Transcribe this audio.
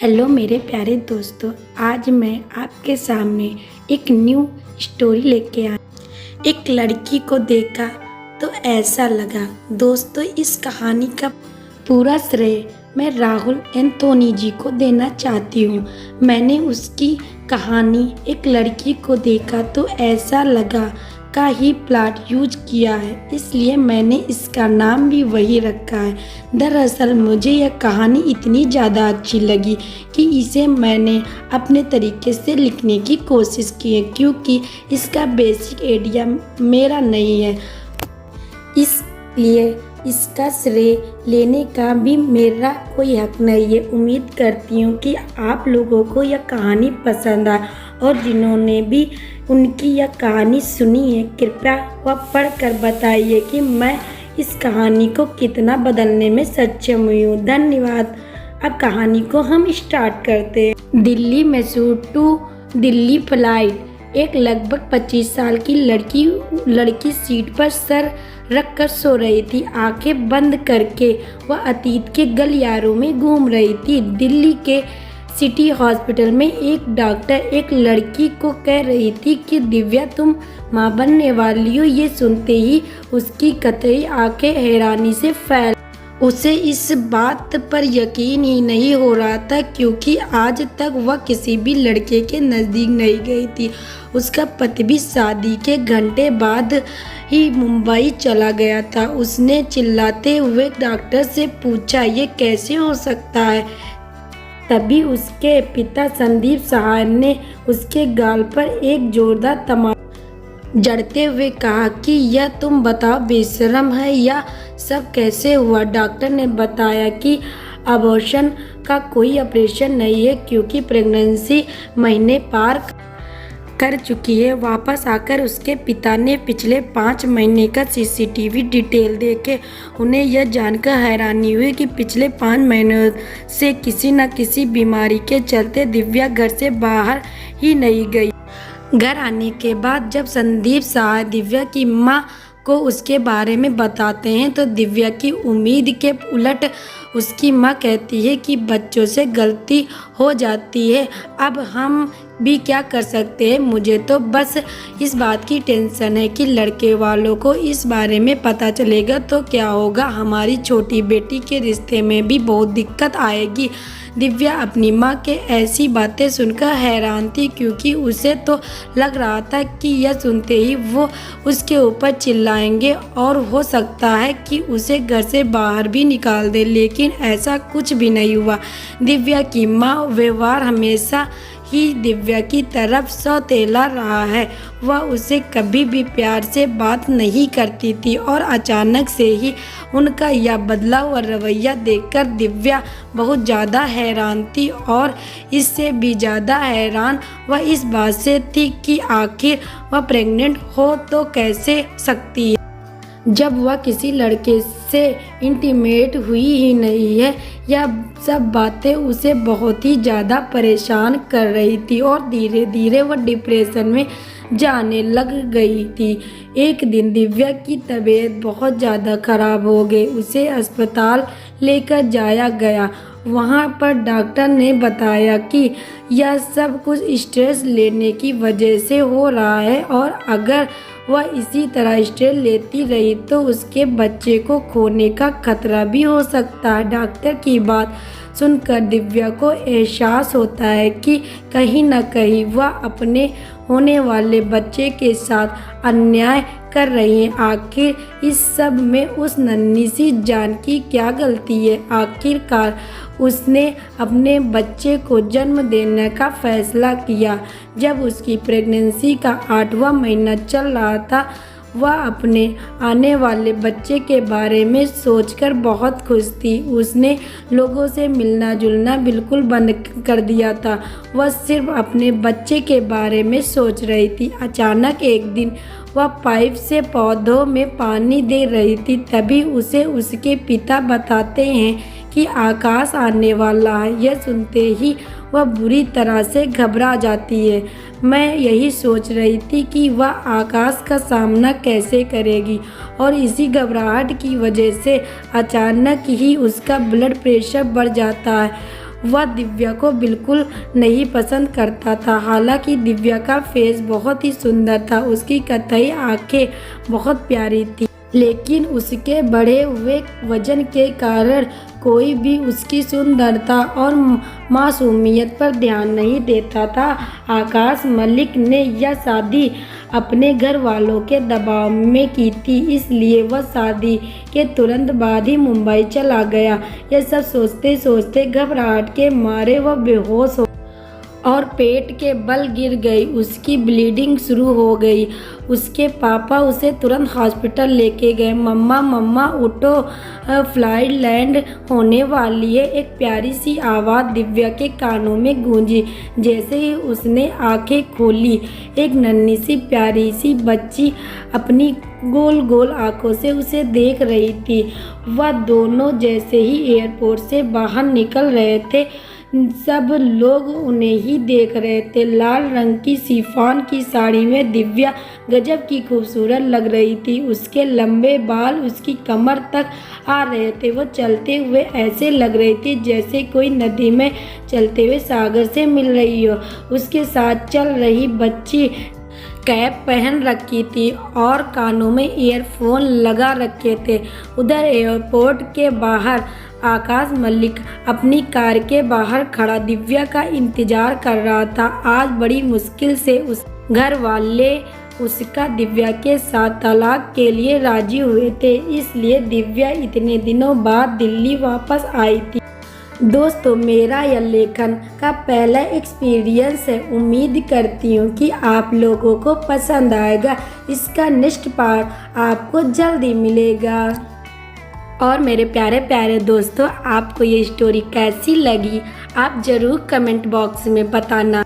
Hello मेरे प्यारे दोस्तों, आज मैं आपके सामने एक न्यू स्टोरी लेके आई। एक लड़की को देखा तो ऐसा लगा। दोस्तों, इस कहानी का पूरा श्रेय मैं राहुल एंथोनी जी को देना चाहती हूँ। मैंने उसकी कहानी एक लड़की को देखा तो ऐसा लगा का ही प्लॉट यूज किया है, इसलिए मैंने इसका नाम भी वही रखा है। दरअसल मुझे यह कहानी इतनी ज़्यादा अच्छी लगी कि इसे मैंने अपने तरीके से लिखने की कोशिश की है, क्योंकि इसका बेसिक आइडिया मेरा नहीं है, इसलिए इसका श्रेय लेने का भी मेरा कोई हक नहीं है। उम्मीद करती हूँ कि आप लोगों को यह कहानी पसंद आए, और जिन्होंने भी उनकी यह कहानी सुनी है कृपया वह पढ़कर बताइए कि मैं इस कहानी को कितना बदलने में सक्षम हुई हूँ। धन्यवाद। अब कहानी को हम स्टार्ट करते हैं। Delhi Mysore to Delhi flight. एक लगभग 25 साल की लड़की सीट पर सर रखकर सो रही थी। आंखें बंद करके वह अतीत के गलियारों में घूम रही थी। दिल्ली के सिटी हॉस्पिटल में एक डॉक्टर एक लड़की को कह रही थी कि दिव्या, तुम माँ बनने वाली हो। ये सुनते ही उसकी कतई आंखें हैरानी से फैल। उसे इस बात पर यकीन ही नहीं हो रहा था, क्योंकि आज तक वह किसी भी लड़के के नज़दीक नहीं गई थी। उसका पति भी शादी के घंटे बाद ही मुंबई चला गया था। उसने चिल्लाते हुए डॉक्टर से पूछा, ये कैसे हो सकता है? तभी उसके पिता संदीप साहब ने उसके गाल पर एक जोरदार तमाचा जड़ते हुए कहा कि यह तुम बताओ, बेशरम है या सब कैसे हुआ? डॉक्टर ने बताया कि अबॉर्शन का कोई ऑपरेशन नहीं है, क्योंकि प्रेगनेंसी महीने पार कर चुकी है। वापस आकर उसके पिता ने पिछले 5 महीने का सीसीटीवी डिटेल देखे। उन्हें यह जानकर हैरानी हुई कि पिछले 5 महीनों से किसी न किसी बीमारी के चलते दिव्या घर से बाहर ही नहीं गई। घर आने के बाद जब संदीप साहब दिव्या की माँ को उसके बारे में बताते हैं तो दिव्या की उम्मीद के उलट उसकी माँ कहती है कि बच्चों से गलती हो जाती है, अब हम भी क्या कर सकते हैं। मुझे तो बस इस बात की टेंशन है कि लड़के वालों को इस बारे में पता चलेगा तो क्या होगा। हमारी छोटी बेटी के रिश्ते में भी बहुत दिक्कत आएगी। दिव्या अपनी माँ के ऐसी बातें सुनकर हैरान थी, क्योंकि उसे तो लग रहा था कि यह सुनते ही वो उसके ऊपर चिल्लाएंगे और हो सकता है कि उसे घर से बाहर भी निकाल दे, लेकिन ऐसा कुछ भी नहीं हुआ। दिव्या की माँ व्यवहार हमेशा ही दिव्या की तरफ सौतेला रहा है। वह उसे कभी भी प्यार से बात नहीं करती थी, और अचानक से ही उनका यह बदला हुआ रवैया देखकर दिव्या बहुत ज़्यादा हैरान थी, और इससे भी ज़्यादा हैरान वह इस बात से थी कि आखिर वह प्रेग्नेंट हो तो कैसे सकती है, जब वह किसी लड़के से इंटीमेट हुई ही नहीं है। यह सब बातें उसे बहुत ही ज़्यादा परेशान कर रही थी, और धीरे धीरे वह डिप्रेशन में जाने लग गई थी। एक दिन दिव्या की तबीयत बहुत ज़्यादा खराब हो गई। उसे अस्पताल लेकर जाया गया। वहाँ पर डॉक्टर ने बताया कि यह सब कुछ स्ट्रेस लेने की वजह से हो रहा है, और अगर वह इसी तरह स्ट्रेस लेती रही तो उसके बच्चे को खोने का खतरा भी हो सकता है। डॉक्टर की बात सुनकर दिव्या को एहसास होता है कि कहीं न कहीं वह अपने होने वाले बच्चे के साथ अन्याय कर रही है। आखिर इस सब में उस नन्ही सी जान की क्या गलती है? आखिरकार उसने अपने बच्चे को जन्म देने का फैसला किया। जब उसकी प्रेगनेंसी का 8वां महीना चल रहा था, वह अपने आने वाले बच्चे के बारे में सोचकर बहुत खुश थी। उसने लोगों से मिलना जुलना बिल्कुल बंद कर दिया था। वह सिर्फ अपने बच्चे के बारे में सोच रही थी। अचानक एक दिन वह पाइप से पौधों में पानी दे रही थी। तभी उसे उसके पिता बताते हैं कि आकाश आने वाला है। यह सुनते ही वह बुरी तरह से घबरा जाती है। मैं यही सोच रही थी कि वह आकाश का सामना कैसे करेगी, और इसी घबराहट की वजह से अचानक ही उसका ब्लड प्रेशर बढ़ जाता है। वह दिव्या को बिल्कुल नहीं पसंद करता था। हालांकि दिव्या का फेस बहुत ही सुंदर था, उसकी कथई आंखें बहुत प्यारी थी, लेकिन उसके बढ़े हुए वजन के कारण कोई भी उसकी सुंदरता और मासूमियत पर ध्यान नहीं देता था। आकाश मलिक ने यह शादी अपने घर वालों के दबाव में की थी, इसलिए वह शादी के तुरंत बाद ही मुंबई चला गया। यह सब सोचते सोचते घबराहट के मारे वह बेहोश हो और पेट के बल गिर गई। उसकी ब्लीडिंग शुरू हो गई। उसके पापा उसे तुरंत हॉस्पिटल लेके गए। मम्मा मम्मा उठो, फ्लाइट लैंड होने वाली है। एक प्यारी सी आवाज़ दिव्या के कानों में गूंजी। जैसे ही उसने आंखें खोली, एक नन्ही सी प्यारी सी बच्ची अपनी गोल गोल आंखों से उसे देख रही थी। वह दोनों जैसे ही एयरपोर्ट से बाहर निकल रहे थे, सब लोग उन्हें ही देख रहे थे। लाल रंग की शिफॉन की साड़ी में दिव्या गजब की खूबसूरत लग रही थी। उसके लंबे बाल उसकी कमर तक आ रहे थे। वो चलते हुए ऐसे लग रही थी जैसे कोई नदी में चलते हुए सागर से मिल रही हो। उसके साथ चल रही बच्ची कैप पहन रखी थी और कानों में ईयरफोन लगा रखे थे। उधर एयरपोर्ट के बाहर आकाश मलिक अपनी कार के बाहर खड़ा दिव्या का इंतजार कर रहा था। आज बड़ी मुश्किल से उस घर वाले उसका दिव्या के साथ तलाक के लिए राजी हुए थे, इसलिए दिव्या इतने दिनों बाद दिल्ली वापस आई थी। दोस्तों, मेरा यह लेखन का पहला एक्सपीरियंस है। उम्मीद करती हूँ कि आप लोगों को पसंद आएगा। इसका नेक्स्ट पार्ट आपको जल्दी मिलेगा। और मेरे प्यारे प्यारे दोस्तों, आपको ये स्टोरी कैसी लगी आप ज़रूर कमेंट बॉक्स में बताना।